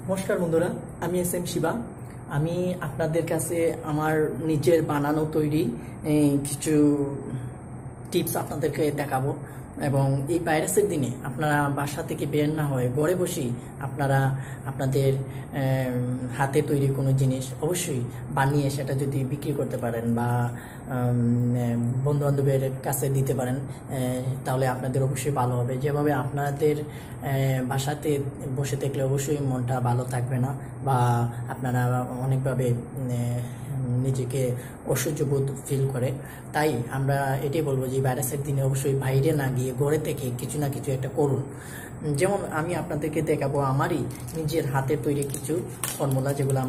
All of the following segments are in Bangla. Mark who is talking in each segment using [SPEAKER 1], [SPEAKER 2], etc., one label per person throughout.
[SPEAKER 1] নমস্কার বন্ধুরা, আমি এস এম শিবা। আমি আপনাদের কাছে আমার নিজের বানানো তৈরি কিছু টিপস আপনাদেরকে দেখাবো। এবং এই ভাইরাসের দিনে আপনারা বাসা থেকে বের না হয়ে ঘরে বসেই আপনারা আপনাদের হাতে তৈরি কোনো জিনিস অবশ্যই বানিয়ে সেটা যদি বিক্রি করতে পারেন বা বন্ধু বান্ধবের কাছে দিতে পারেন, তাহলে আপনাদের অবশ্যই ভালো হবে। যেভাবে আপনাদের বাসাতে বসে থাকলে অবশ্যই মনটা ভালো থাকবে না, বা আপনারা অনেকভাবে নিজেকে অসহ্যবোধ ফিল করে। তাই আমরা এটাই বলবো যে ভাইরাসের দিনে অবশ্যই বাইরে না গিয়ে ঘরে থেকে কিছু না কিছু একটা করুন। যেমন আমি আপনাদেরকে দেখাবো আমারই নিজের হাতে তৈরি কিছু ফর্মুলা, যেগুলো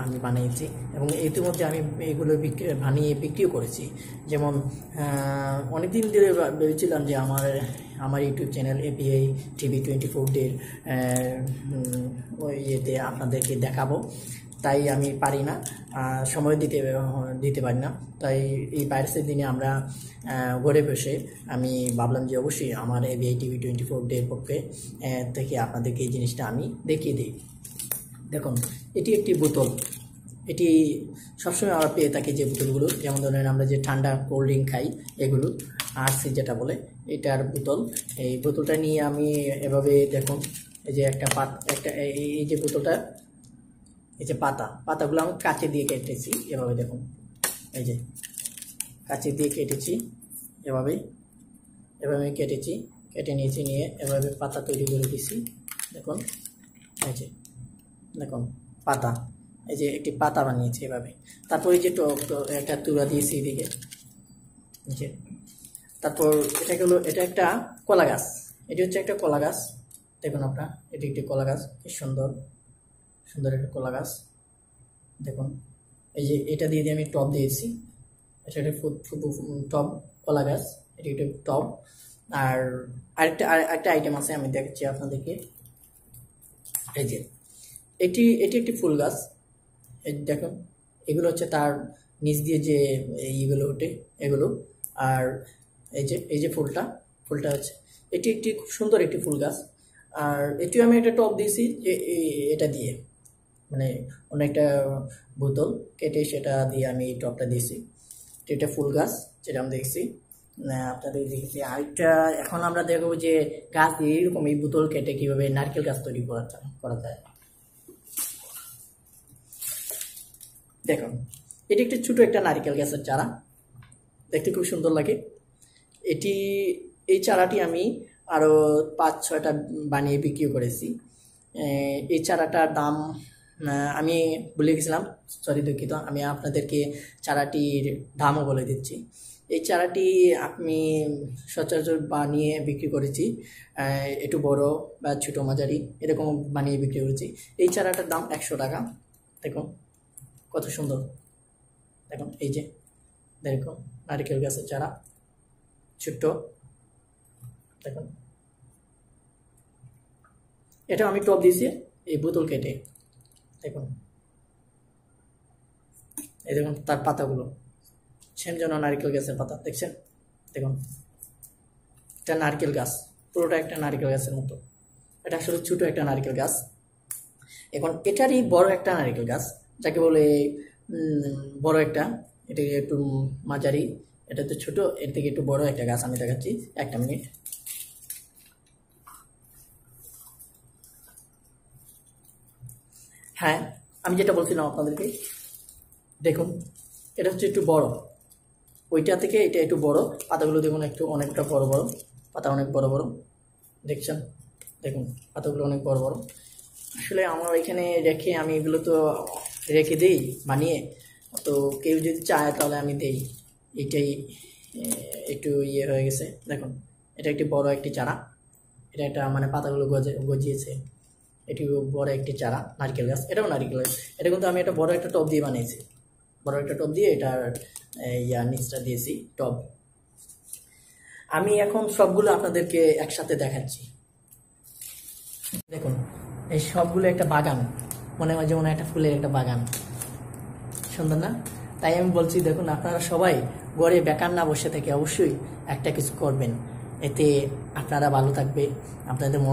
[SPEAKER 1] আমি বানিয়েছি এবং ইতিমধ্যে আমি এগুলো বানিয়ে বিক্রিও করেছি। যেমন অনেকদিন ধরে ভেবেছিলাম যে আমার ইউটিউব চ্যানেল এপিআই টিভি 24 ওই ইয়েতে আপনাদেরকে দেখাবো, তাই আমি পারি না, সময় দিতে পারি না। তাই এই ভাইরাসের দিনে আমরা ঘরে বসে আমি ভাবলাম যে অবশ্যই আমার এবিআই টিভি 24 পক্ষে থেকে আপনাদেরকে এই জিনিসটা আমি দেখিয়ে দিই। দেখুন, এটি একটি বোতল। এটি সবসময় আমরা পেয়ে থাকি যে বোতলগুলো, যেমন ধরেন আমরা যে ঠান্ডা কোল্ড ড্রিঙ্ক খাই, এগুলো আরসি যেটা বলে, এটার বোতল। এই বোতলটা নিয়ে আমি এভাবে দেখুন, এই যে একটা এই যে বোতলটা, এই যে পাতাগুলো আমি কাঁচি দিয়ে কেটেছি এভাবে দেখুন। এই যে কাঁচি দিয়ে কেটেছি, এভাবে কেটেছি, কেটে নিয়েছি, নিয়ে এভাবে পাতা তৈরি করে দিছি। দেখুন, এই যে দেখুন পাতা, এই যে একটি পাতা বানিয়েছি এভাবে। তারপর এই যে একটা তুলা দিয়েছি এদিকে। যে তারপর এটা একটা কলা গাছ। এটি হচ্ছে একটা কলা গাছ। দেখুন আপনার, এটি একটি কলা গাছ, কি সুন্দর একটা কলা গাছ। দেখুন, এই যে এটা দিয়ে আমি টব দিয়েছি। এটা একটা টব কলা গাছ, এটি একটা টব। আর আরেকটা আইটেম আছে, আমি দেখাচ্ছি আপনাদেরকে। এই যে এটি একটি ফুল গাছ। এই দেখুন, এগুলো হচ্ছে তার নিচ দিয়ে যে এইগুলো ওঠে এগুলো। আর এই যে ফুলটা হচ্ছে, এটি একটি খুব সুন্দর একটি ফুল গাছ। আর এটিও আমি একটা টব দিয়েছি, যে এটা দিয়ে মানে অনেকটা বোতল কেটে সেটা দিয়ে আমি এই টবটা দিয়েছি। এটা ফুল গাছ, যেটা আমি দেখছি আপনাদের দেখেছি। আরেকটা এখন আমরা দেখবো যে গাছ দিয়ে এরকম এই বোতল কেটে কিভাবে নারকেল গাছ তৈরি করা যায়। দেখুন, এটি একটি ছোট একটা নারকেল গাছের চারা, দেখতে খুব সুন্দর লাগে। এই চারাটি আমি আরো 5-6টা বানিয়ে বিক্রি করেছি। এই চারাটার দাম আমি ভুলে গেছিলাম, সরি দুঃখিত। আমি আপনাদেরকে চারাটির দামও বলে দিচ্ছি। এই চারাটি আমি সচরাচর বানিয়ে বিক্রি করেছি, একটু বড় বা ছোট মাঝারি এরকম বানিয়ে বিক্রি করেছি। এই চারাটার দাম 100 টাকা। দেখুন কত সুন্দর। দেখুন, এই যে দেখুন নারকেল গাছের চারা, ছোট্ট। দেখুন, এটা আমি টপ দিয়েছি এই বোতল কেটে। দেখুন, এই দেখুন তার পাতাগুলো সেম যেন নারকেল গাছের পাতা, দেখছেন? দেখুন, এটা নারকেল গাছ, পুরোটা একটা নারকেল গাছের মতো। এটা আসলে ছোট একটা নারকেল গাছ। এখন এটারই বড় একটা নারকেল গাছ, যাকে বলে বড় একটা, এটা একটু মাঝারি, এটা তো ছোট, এর থেকে একটু বড় একটা গাছ আমি দেখাচ্ছি, একটা মিনিট। হ্যাঁ, আমি যেটা বলছিলাম আপনাদেরকে, দেখুন এটা হচ্ছে একটু বড়, ওইটা থেকে এটা একটু বড়। পাতাগুলো দেখুন অনেকটা বড় বড় পাতা, অনেক বড় বড়, দেখছেন? দেখুন পাতাগুলো অনেক বড় বড়। আসলে আমার এখানে রেখে আমি এগুলো তো রেখে দিই বানিয়ে, তো কেউ যদি চায় তাহলে আমি দেই। এইটাই একটু ইয়ে হয়ে গেছে। দেখুন, এটা একটি বড় একটি চারা, এটা একটা মানে পাতাগুলো গজিয়েছে। এটি বড় একটি চারা, নারকেল গাছ, এটাও নারকেল গাছ। এটা কিন্তু আমি একটা বড় একটা টব দিয়ে বানিয়েছি, বড় একটা টব দিয়ে এটার নিচটা দিয়েছি টব। আমি এখন সবগুলো আপনাদেরকে একসাথে দেখাচ্ছি। দেখুন, এই সবগুলো একটা বাগান, মনে হয় যেমন একটা ফুলের একটা বাগান, সুন্দর না? তাই আমি বলছি, দেখুন আপনারা সবাই ঘরে বেকার না বসে থেকে অবশ্যই একটা কিছু করবেন, এতে আপনারা ভালো থাকবে, আপনাদের মন